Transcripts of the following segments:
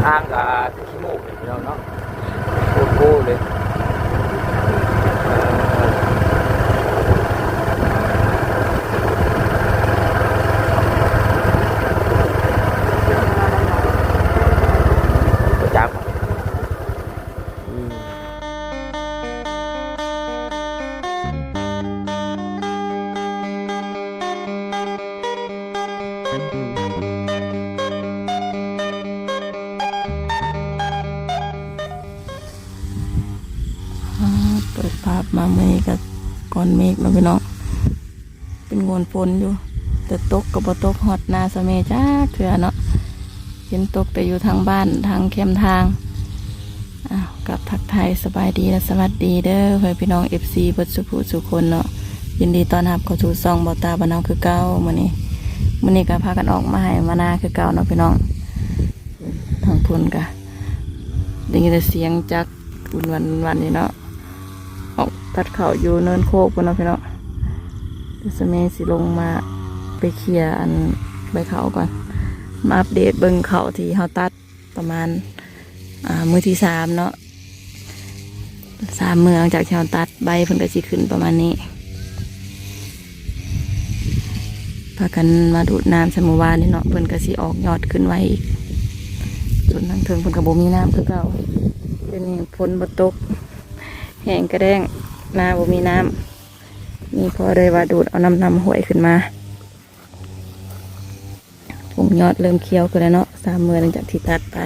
ทางกับขี้มูกเราเนาะโอ้เลยจับเปิดภาพมาเมฆกับก้อนเมฆมาพี่น้องเป็นงวนฝนอยู่แต่ตกกับบ่ตกฮอดนาสะเมจ้าเถื่อเนาะเห็นตกแต่อยู่ทางบ้านทางแคมทางกับทักไทยสบายดีและสวัสดีเด้อเพื่อนพี่น้อง FC เบิดสุภูสุคนเนาะยินดีต้อนรับเข้าสู่ซองบ่ตาบ้านน้องคือเก่ามื้อนี้ก็พากันออกมาให้มานาคือเก่าเนาะพี่น้องทางพุ่นกะได้ยินแต่เสียงจักวันนี่เนาะออกตัดเข่าอยู่เนินโคกพุ่นเนาะพี่น้องเดี๋ยวสมัยสิลงมาไปเคลียร์อันใบเขาก่อนมาอัปเดตเบิ่งเขาที่เฮาตัดประมาณมื้อที่3เนาะ3มื้อหลังจากที่เฮาตัดใบเพิ่นก็สิขึ้นประมาณนี้พากันมาดูดน้ำสมุวานนี่เนาะเพิ่นก็สิออกยอดขึ้นไว้อีกส่วนทางเทิงเพิ่นก็บ่มีน้ำคือเก่าเป็นฝนบ่ตกแห้งกระแดงนาบ่มีน้ำนี่พอเลยว่าดูดเอาน้ำห้วยขึ้นมาผงยอดเริ่มเคี้ยวกันแล้วเนาะ3 มื้อหลังจากที่ตัดไป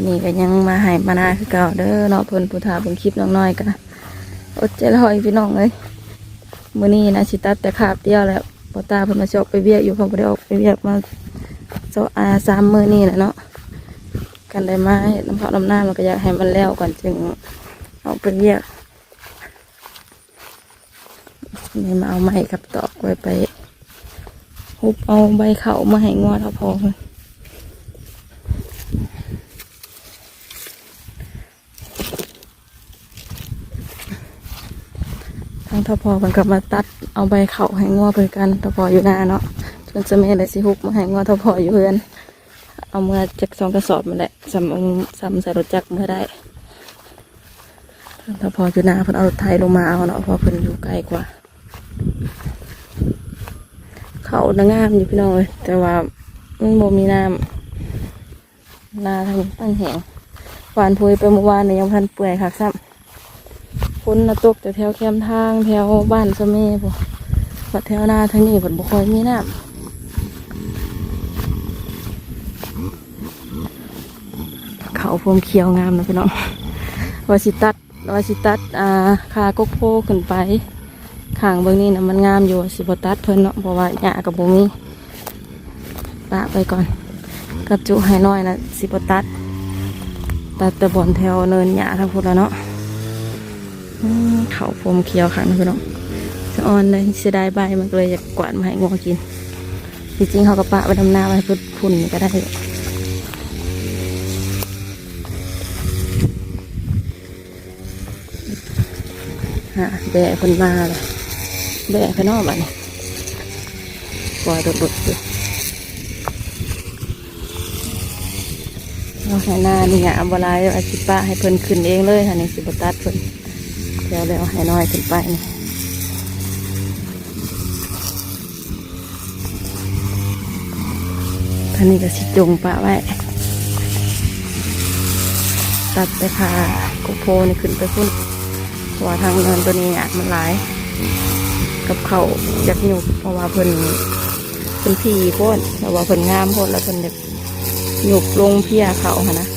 นี่ก็ยังมาให้มานาคือเก่าเด้อเนาะเพิ่นผู้ทาเพิ่นคลิปน้อยๆก็อดใจรอพี่น้องเลยมื้อนี้นะสิตัดแต่ขาบเดียวแล้วพอตาเพิ่นมาชกไปเวียกอยู่เพิ่นบ่ได้ออกไปเวียกมา3 มื้อนี่แหละเนาะกันได้มาเฮ็ดน้ำเผาน้ำหน้ามันก็อยากให้มันแล้วก่อนจึงเอาไปเวียกนี่มาเอาไม้กับตอกไว้ไปฮุบเอาใบเขามาให้งอเท่าพอเลยทางทพอมันก็มาตัดเอาใบเขาให้งอเพื่อกันทพออยู่หน้าเนาะจนจะไม่ได้สิฮุบมาให้งอทพออยู่เพื่อนเอาเมื่อจาก2 กระสอบมันแหละซ้ำใส่รถจักรเมื่อได้ทพออยู่หน้าเพิ่นเอารถไถลงมาเอาเนาะเพราะเพิ่นอยู่ไกลกว่าเขานางามอยู่พี่น้องเลยแต่ว่ามันบ่มีน้ำนาทางตั้งแหงหวานพุยไปเมื่อวานเนี่ยยังพันเปื่อยคักซ้ำฝนตกแต่แถวแคมทางแถวบ้านสะเมย์บ่วัดแถวนาทางนี้บ่ค่อยมีน้ำเขาพรมเขียวงามนะพี่น้องวาสิตัดคากกโพขึ้นไปข้างเบื้องนี้นะมันงามอยู่สิบตัดเพิ่นเนาะเพราะว่าหญ้ากับบ่มีปะไปก่อนกับจุให้น้อยนะสิบตัดแต่บอนแถวเนินหญ้าทั้งพุทธแล้วเนาะเขาพรมเขียวข้างนะพี่น้องจะอ่อนเลยเสียดายใบมันก็เลยอยากกวาดมาให้งัวกินจริงๆเขาก็ปะไปดำนาไว้เพื่อพุ่นก็ได้แบะคนมาเลยแบะข้างนอกบ้านปล่อยรถอยู่เราให้หน้านี่ไงอัมบลายอาชิป้าให้เพิ่นขึ้นเองเลยค่ะนี่สิบตัดเพิ่นแล้วให้น้อยขึ้นไปนี่ท่านี้ก็สิจงปะไว้ตัดไปค่ะโกโพนี่ขึ้นไปพุ่นเพราะว่าทางเนินตัวนี้มันหลายกับเขาอยากหยุบเพราะว่าเพิ่นพีโพดแต่ว่าเพิ่นงามโพดแล้วเพิ่นอยากหยุบลงเพี้ยเขาค่ะนะ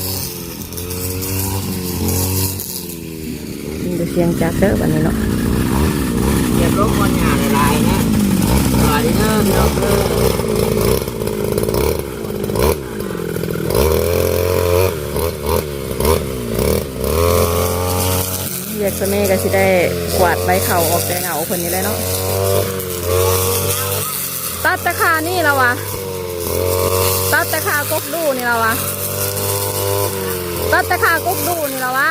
ดูเสียงจากเด้อแบบนี้เนาะเดี๋ยวรถมันหาหลายๆนะหลายเด้อพี่น้องเด้อเรียกสมัยก็สิได้กวาดใบเขาออกแต่เหงาคนนี้เลยเนาะตัดตะขานี่แล้ววะตัดตะขากกดูนี่แล้ววะตัดตะขากกดูนี่แล้ววะ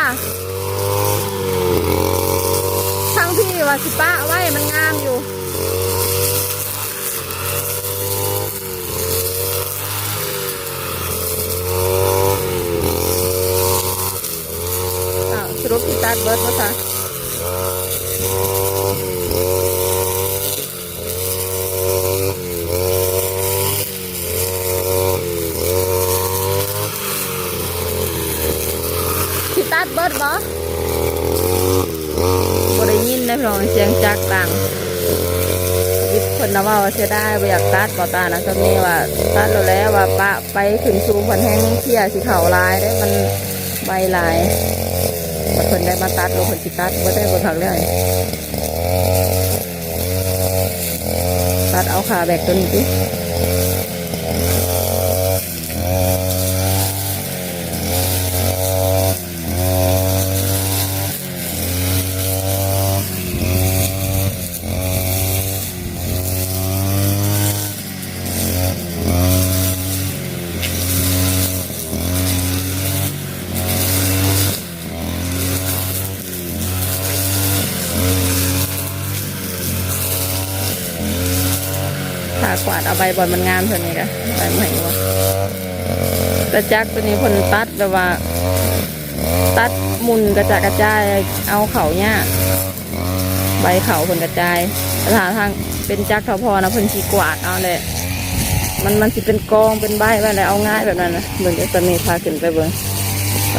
ทั้งพี่ว่าสิป้าไว้มันงามอยู่ บิดบ่ซะสิตัดเบิดบ่ได้ยินได้พี่น้องเสียงจักรดังยิบคนนะว่าเสียได้บ่อยากตัดบ่ตานะก็มีว่าตัดแล้วว่าปะไปขึ้นสูงเพิ่นแห้งเที่ยสิเข่าลายได้มันใบลายบ่เพิ่นได้มาตัดลงเพิ่นสิตัดบ่ได้บ่ทักเลยตัดเอาขาแบกตัวนี้สิขากวาดเอาใบบอลมันงามเท่านี้กะใบใหม่วะแต่จักตัวนี้ผลตัดแบบว่าตัดมุนกระจายเอาเข่าเนี่ยใบเข่าผลกระจายถ้าทางเป็นจักเท่าพอนะผลชีกวาดเอาเลยมันสิเป็นกองเป็นใบไปเลยเอาง่ายแบบนั้นนะเบิ่งจะมีพาขึ้นไปเบิ่ง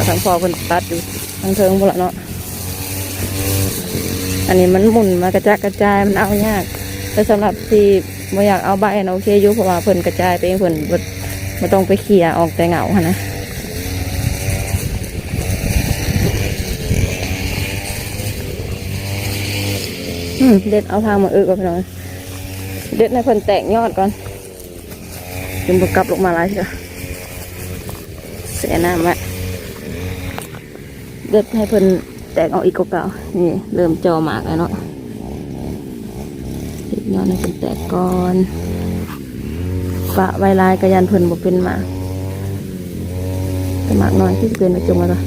ทางพอผลตัดอยู่ทางเทิงพวกละเนาะอันนี้มันหมุนมากระจายมันเอายากแต่สำหรับที่ไม่อยากเอาใบนะโอเคอยู่เพราะว่าเพิ่นกระจายไปเองเพิ่นไม่ต้องไปเขี่ยออกแต่เหงาค่ะนะเด็ดเอาทางมาก่อนพี่น้องเด็ดให้เพิ่นแตกยอดก่อนจนบกลับลงมาแล้วใช่ไหมเสียน้ำไว้เด็ดให้เพิ่นแตกออกอีกเก่าๆนี่เริ่มจอหมากแล้วเนาะยอดให้เป็นแตกก่อนปะใบลายกระยันเพิ่นบ่เป็นหมากแต่หมากน้อยที่เป็นมาจงมาละ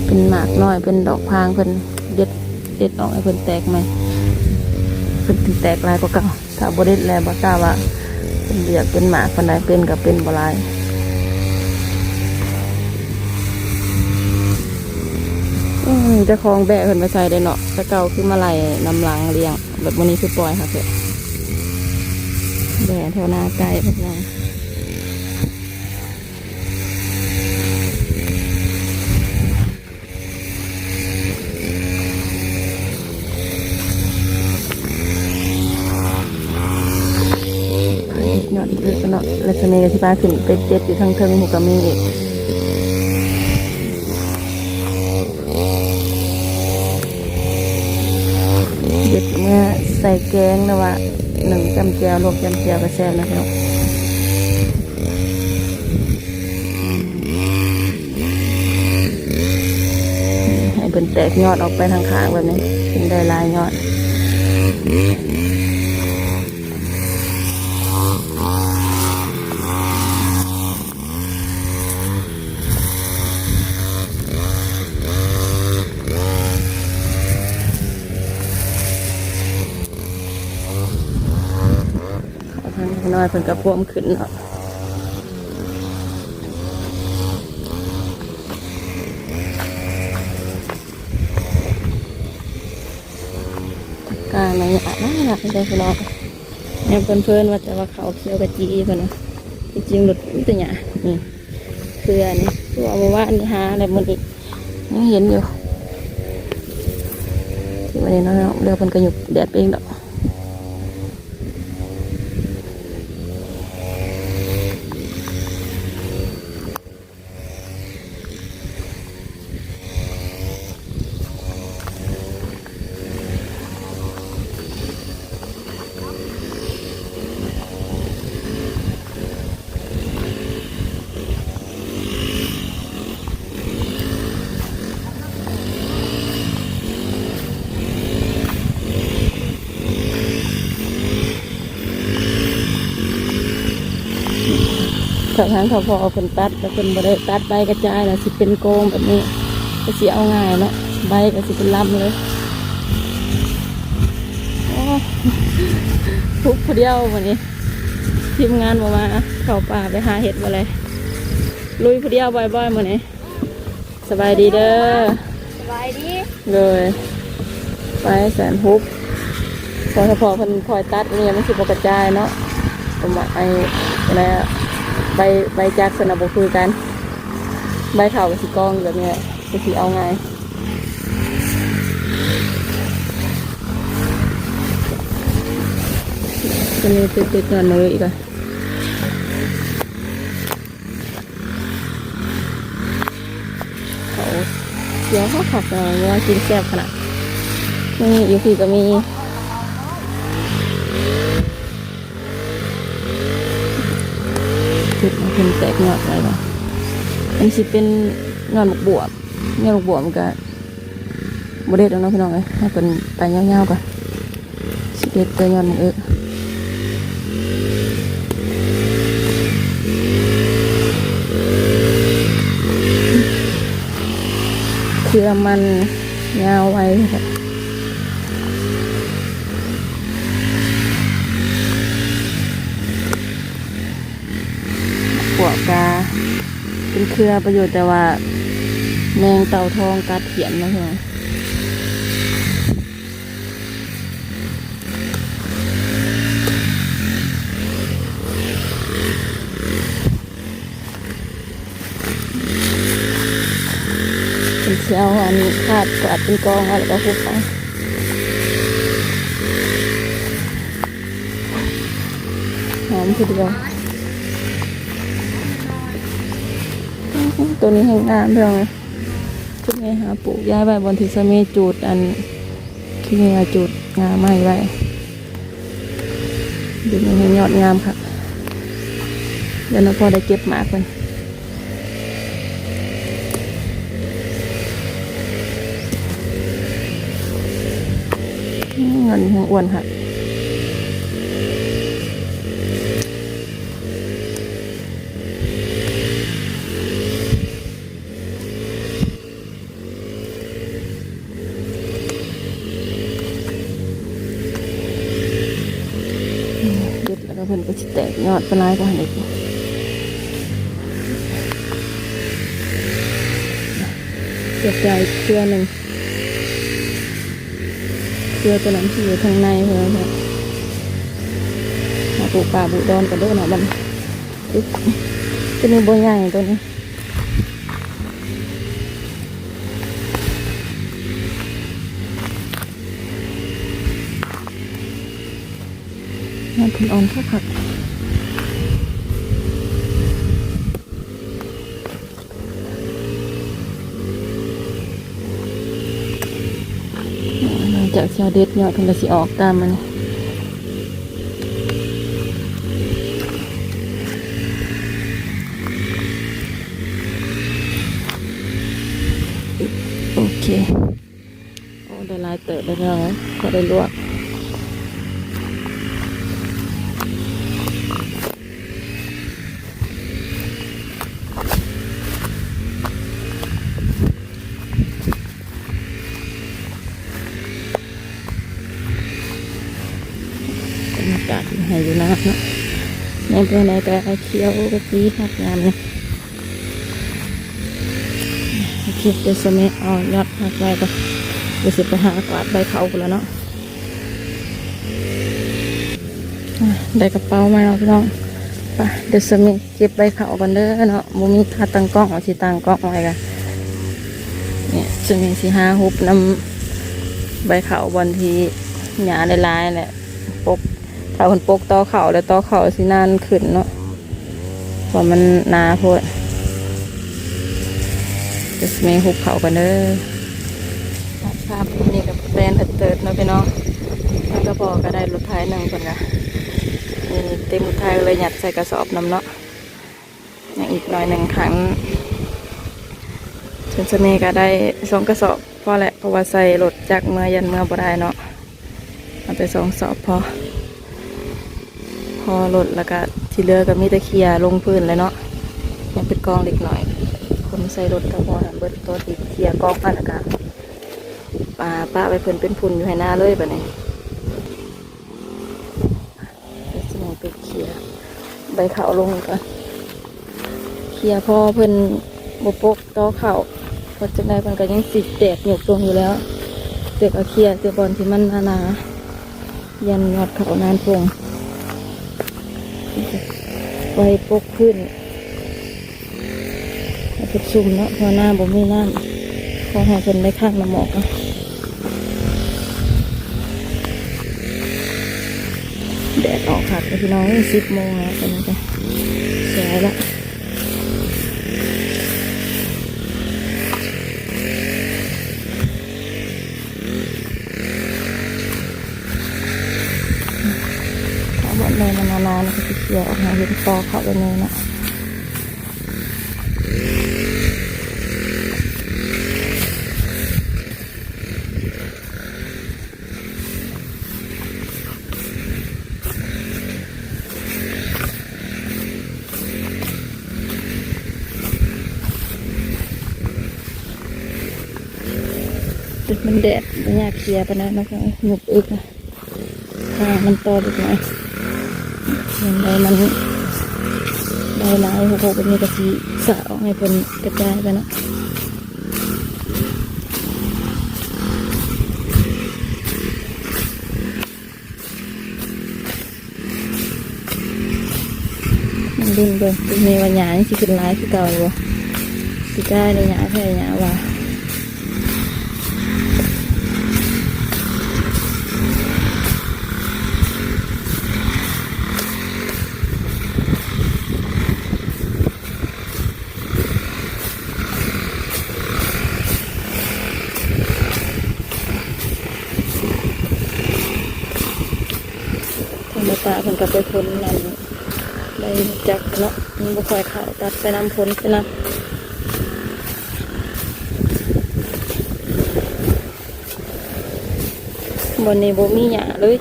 เป็นหมากน้อยเป็นดอกพางเพิ่นเด็ดออกให้เพิ่นแตกไหมเพิ่นแตกลายก็เก่าถ้าบ่เด็ดแล้วบ่กล้าว่าเป็นเบียกเป็นหมากปานใดเป็นกับเป็นบ่ลายจะคลองแบะเพิ่นไปใส่ได้เนาะตะเก่าคือมาไล่นำหลังเลี้ยงแบบวันนี้คือปล่อยค่ะเพื่อแบะแถวหน้าไก่พวกนั้นเนาะอีกเล็กเนาะแล้วจะมีกระชิบาขึ้นไปเจ็ดอยู่ทางเทิงหูกระมีอีกเด็ดเมื่อใส่แกงนะว่าหนึ่งจำแจวลวกจำแจวกระแซมนะครับให้เป็นแตกยอดออกไปทางข้างแบบนี้เป็นได้ลายยอดน้อยเพิ่นกระพวมขึ้นเนาะกาในอ่ะน่ารักเลยพี่น้องเนี่ยเพื่อนว่าแต่ว่าเขาเคี้ยวกะจีเพิ่นนะจริงๆหลุดตัวเนี่ยนี่คืออันนี้ตัวบอกว่าอันนี้หาอะไรมันอีกยังเห็นอยู่ที่วันนี้เนาะเรือเพิ่นกระยุกแดดเองดอกถ้าทางเขาพอคนตัดแต่คนบ่ได้ตัดใบกระจายนะสิเป็นโกงแบบนี้ก็สิเอาง่ายเนาะใบก็สิเป็นลำเลยโอ้ ทุกผู้เดียววันนี้ทีมงานมาเข้าป่าไปหาเห็ดมาเลยลุยผู้เดียวบ่อยๆมื้อนี้สบายดีเด้อสบายดี เลยไปแสนฮุบพอเพิ่นคอยตัดเนี่ยมันสิบ่กระจายเนาะประมาณอะไรใบจากสนับบ่คือกันใบเข่ากับสีกองแบบนี้จะสีเอาไงจะมีติดๆหน่อยเลยอีกอ่ะเขาเดี๋ยวเขาขับเลยว่ากินแซ่บขนาดนี่อยู่ที่ก็มีจุดมาเป็นแตกหยอดอะไรบ้างอันนี้สิเป็นงานบวบมันก็บเด็ดแล้วเนาะพี่น้องเลยให้เป็นไปเงาๆก่อนสิเด็ดแต่งานมันคือมันเงาไว้ค่ะบวบกาเป็นเครือประโยชน์แต่ว่าแมงเต่าทองกัดเขียนนะพี่น้องเป็นเชี่ยวอันคาดกวาดเป็นกองอะไรก็พูดไปหอมทีเดียวตัวนี้แห้งงามพี่น้องเลยชุดนี้หาปลูกย้ายใบบนทิศเมจูดอันขี้เงาจูดงามไม่ไว้ดูนี่ให้ยอดงามค่ะเดี๋ยวเราพอได้เก็บหมากกันเงินแห้งอ้วนค่ะแล้วก็เพิ่นก็สิแตกยอดปลายกว่าเด็กเก็บใจเครือหนึ่งเครือตัวนั้นที่อยู่ทางในเพื่อนค่ะปลูกป่าปลูกดอนกันด้วยนะบันจะมีบัวใหญ่ตัวนี้มันเป็นอ่อนข้าวผักหลังจากเชียวเด็ดยอดเพิ่นก็สิออกตามมันโอเคโอ้ได้ลายเติบได้แล้วก็ได้ลวกอากาศให้อยู่นะครับเนาะในเพื่อนในแต่เคี้ยวก็ปีหักงามเนี่ยเคี้ยวจะสมัยเอายอดหักไว้ก็จะสิไปหากวาดใบเขาไปแล้วเนาะได้กระเป๋ามาแล้วพี่น้องไปเดี๋ยวสมัยเก็บใบเขากันเด้อเนาะบ่มีค่าตั้งกล้องเอาสิตั้งกล้องไว้กันเนี่ยสมัยสิหาฮุบน้ำใบเขาบนที่หญ้าลายๆแหละปกถ้าคนปกต่อเข่าแล้วต่อเข่าสินานขึ้นเนาะเพราะมันหนาโพดจะมีหุบเข่ากันเด้อครับนี่กับแบรนด์เติร์ดเนาะพี่น้องแล้วก็พอก็ได้รถไถหนึ่งคนละนี่เต็มรถไถเลยหยัดใส่กระสอบน้ำเนาะอย่างอีกหน่อยหนึ่งครั้งฉันจะมีก็ได้2 กระสอบพอแหละเพราะว่าใส่รถจากเมื่อยันเมื่อบ่ได้เนาะเอาไป2 สอบพอรถแล้วก็ที่เหลือก็มีแต่เคลียร์ลงพื้นเลยเนาะยังเป็นกองเล็กหน่อยคนใส่รถทั้งหมดเบิดตัวติดเคลียร์กองอันแล้วก็ป้าไปเพิ่นเป็นพุ่นอยู่ให้หน้าเลยแบบนี้ ลียร์ใบขาวลงก่อนเคลียร์พอเพิ่นบปกต่อเข่าเพราะจังไดเพิ่นก็ยังสิแตกหยกตรงอยู่แล้วเด็กเอาเคลียร์ตัวบอลที่มันหนาๆยันยอดเขานานพงไว้ปกขึ้นให้เพิ่นซุ่มเนาะพอหน้าบ่มีน้ำพอให้เพิ่นได้ข้างน้ำหมอกเนาะแดดออกค่ะพี่น้อง10 โมงแล้วตอนนี้ก็สวยละถ้าบดเลยมันนานๆก็จะเกี่ยวออกมาเห็นตอเขาไปเลยนะจุดมันแดดมันอยากเคลียร์ไปนะมันก็หยุบอึกนะมันต่อดีกว่าเห็นได้มันได้หลายหกเป็นกะทิสาวให้เป็นกระจายไปนะมันดึงเบิ่งมีวันหยาที่ขึ้นร้ายคือเก่าอยู่สิกล้าในหยาแค่หยาว่าตาเพิ่นก็ไปพ้นนั่นได้จักเนาะมันบ่ค่อยเข้าตัดไปน้ำพ้นไปนะบนนี้บ่มีหญ้าเลย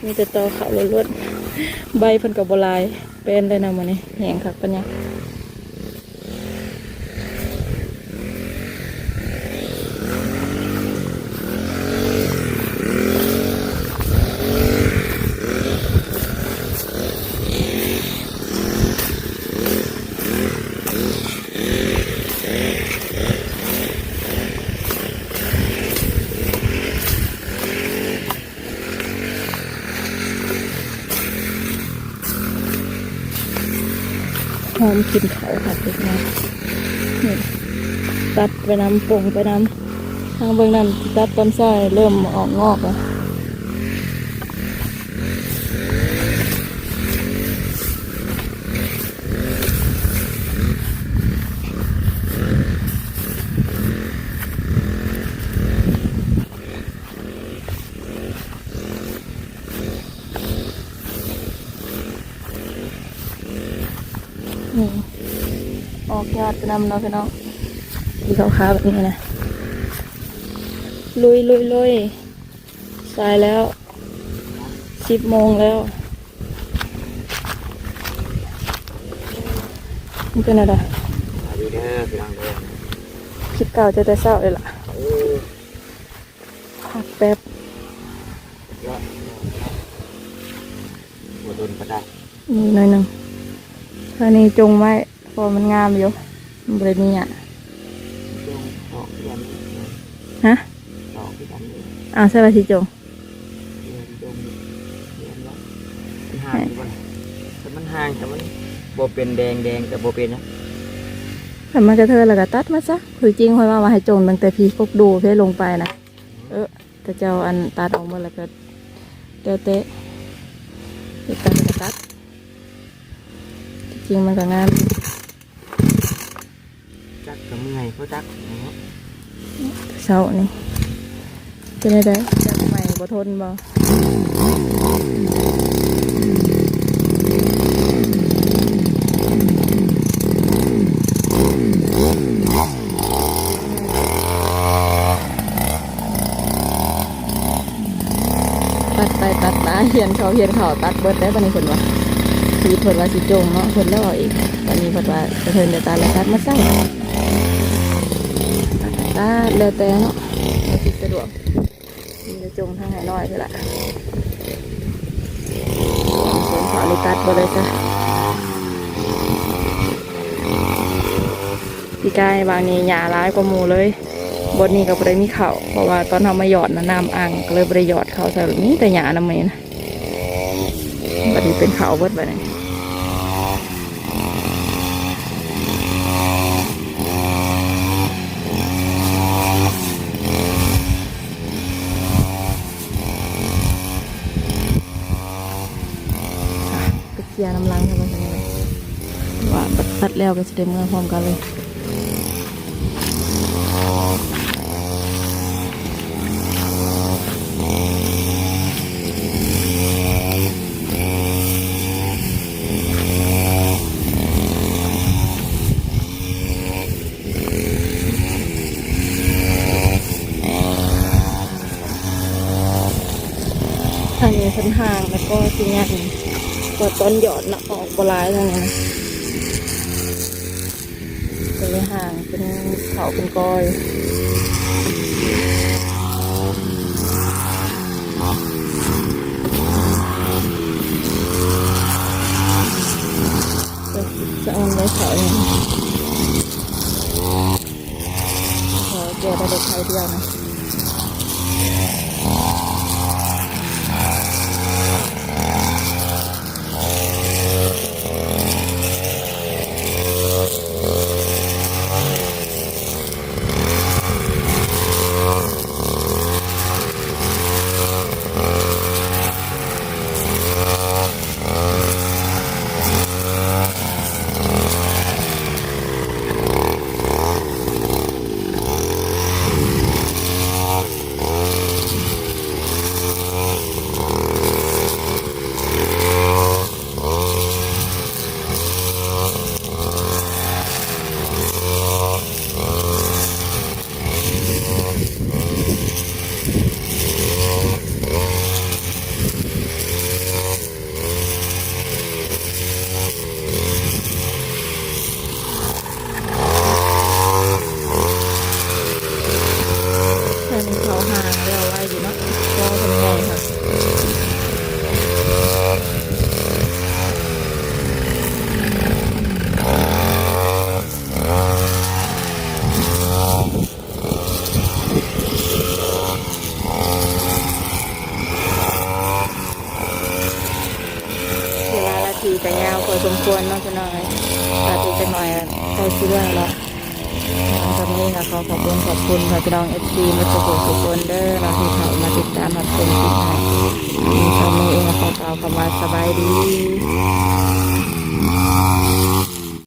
มีแต่ตอเขาล้วนๆใบเพิ่นก็บ่ลายเป็นเลยนะมื้อนี้แห้งคักปานหยังหอมกลิ่นเขาค่ะทุกท่านนี่ตัดไปน้ำป่งไปน้ำทางเบื้องนั้นตัดต้นไส้เริ่มออกงอกแล้วออกยอดไปนำเนาะพี่น้องสีขาวๆแบบนี้นะลุยสายแล้ว10 โมงแล้วมันเป็นอะไรดีเด้อพี่น้องเด้อ คลิปเก่าจะแต่เศร้าเลยล่ะพักแป๊บบ่โดนก็ได้นี่หน่อยหนึ่งท่านี้จงไว้พอมันงามอยู่มันบริมีอ่ะฮะเอาใช่ป่ะที่จงมันห่างแต่มันโบเป็นแดงแต่โบเป็นนะแต่มันกระเทยแล้วก็ตัดมาซะคือจริงค่อยว่าให้จงตั้งแต่พี่พกดูเพื่อลงไปนะแต่เจ้าอันตัดออกมาแล้วก็เตะตัดจริงมันก็งามจักกับเมื่อยเขาจักเศร้านี่จะได้จักใหม่บ่ทนบ่ตัดไปตัดมาเหียนเขาตัดเบิดได้ปะนี่คนวะสีเพิ่นว่าสีจงเนาะเพิ่นแล้วอีกตอนนี้เพิ่นว่ากระเทินเดี๋ยวตาแล้วตัดมาใส่ตาแล้วแต่เนาะสิสะดวกมีจะจงทางไหนน้อยไปละสวน ขอเลยตัดบ่เลยจ้ะพี่กายบางนี้หญ้าร้ายกว่าหมูเลยบนนี้ก็บ่ได้มีเขาเพราะว่าตอนทำมาหยอดนะน้ำอ่างก็เลยบ่ได้หยอดเขาใส่แบบนี้แต่หญ้าน้ำเมนะบัดนี้เป็นเขาเบิดไปเลยไปเคลียร์น้ำล้างใช่ไหมว่าตัดแล้วก็จะได้เมื่อพร้อมกันเลยอันนี้เป็นห่างแล้วก็ทีนี้ก็ต้นหยอดนะออกบลายทางนี้นะเป็นห่างเป็นเขาเป็นก้อยจะเอาไว้เขาเนี่ยขอเกี่ยวกับเด็กไทยเดียวนะเขาห่างเรียกว่าอยู่เนาะก็เป็นไงค่ะเวลาละทีจะยาวพอสมควรเนาะจะหน่อยละทีจะหน่อยใกล้เรื่องแล้วตอนนี้ค่ะขอบคุณค่ะพี่น้องFCมาสกุลทุกคนเด้อเราที่เขามาติดตามรับชมคลิปให้มีชมเองขอกล่าวคำว่าสบายดี